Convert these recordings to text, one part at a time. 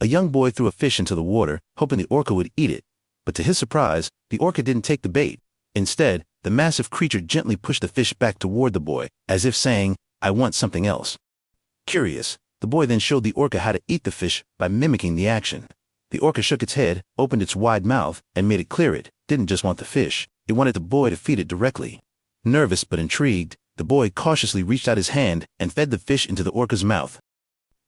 A young boy threw a fish into the water, hoping the orca would eat it. But to his surprise, the orca didn't take the bait. Instead, the massive creature gently pushed the fish back toward the boy, as if saying, "I want something else." Curious, the boy then showed the orca how to eat the fish by mimicking the action. The orca shook its head, opened its wide mouth, and made it clear it didn't just want the fish, it wanted the boy to feed it directly. Nervous but intrigued, the boy cautiously reached out his hand and fed the fish into the orca's mouth.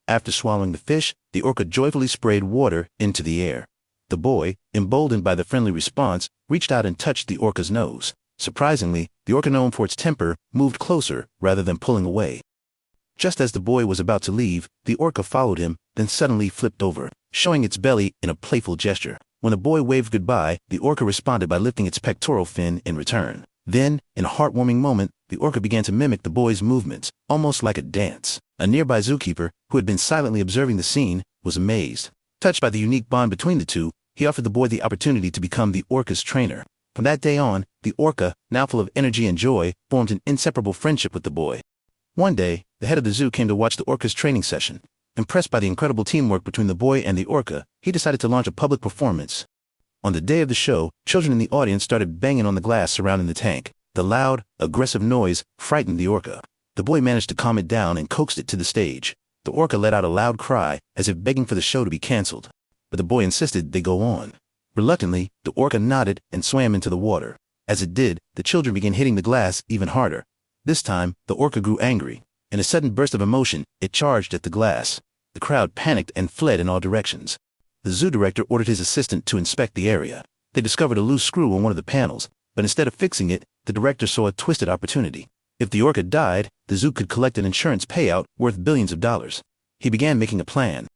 After swallowing the fish, the orca joyfully sprayed water into the air. The boy, emboldened by the friendly response, reached out and touched the orca's nose. Surprisingly, the orca, known for its temper, moved closer rather than pulling away. Just as the boy was about to leave, the orca followed him, then suddenly flipped over, showing its belly in a playful gesture. When the boy waved goodbye, the orca responded by lifting its pectoral fin in return. Then, in a heartwarming moment, the orca began to mimic the boy's movements, almost like a dance. A nearby zookeeper, who had been silently observing the scene, was amazed. Touched by the unique bond between the two, he offered the boy the opportunity to become the orca's trainer. From that day on, the orca, now full of energy and joy, formed an inseparable friendship with the boy. One day, the head of the zoo came to watch the orca's training session. Impressed by the incredible teamwork between the boy and the orca, he decided to launch a public performance. On the day of the show, children in the audience started banging on the glass surrounding the tank. The loud, aggressive noise frightened the orca. The boy managed to calm it down and coaxed it to the stage. The orca let out a loud cry, as if begging for the show to be canceled. But the boy insisted they go on. Reluctantly, the orca nodded and swam into the water. As it did, the children began hitting the glass even harder. This time, the orca grew angry. In a sudden burst of emotion, it charged at the glass. The crowd panicked and fled in all directions. The zoo director ordered his assistant to inspect the area. They discovered a loose screw on one of the panels, but instead of fixing it, the director saw a twisted opportunity. If the orca died, the zoo could collect an insurance payout worth billions of dollars. He began making a plan.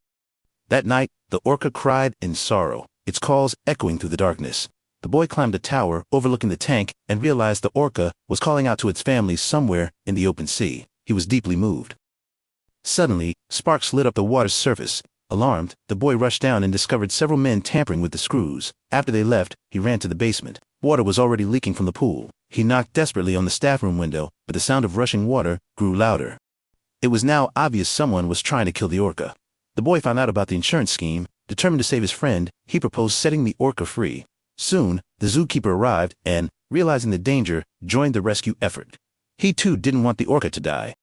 That night, the orca cried in sorrow, its calls echoing through the darkness. The boy climbed a tower overlooking the tank and realized the orca was calling out to its family somewhere in the open sea. He was deeply moved. Suddenly, sparks lit up the water's surface. Alarmed, the boy rushed down and discovered several men tampering with the screws. After they left, he ran to the basement. Water was already leaking from the pool. He knocked desperately on the staff room window, but the sound of rushing water grew louder. It was now obvious someone was trying to kill the orca. The boy found out about the insurance scheme. Determined to save his friend, he proposed setting the orca free. Soon, the zookeeper arrived and, realizing the danger, joined the rescue effort. He too didn't want the orca to die.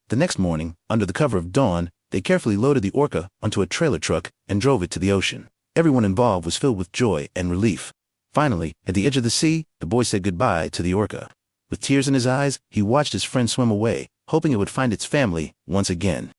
The next morning, under the cover of dawn, they carefully loaded the orca onto a trailer truck and drove it to the ocean. Everyone involved was filled with joy and relief. Finally, at the edge of the sea, the boy said goodbye to the orca. With tears in his eyes, he watched his friend swim away, hoping it would find its family once again.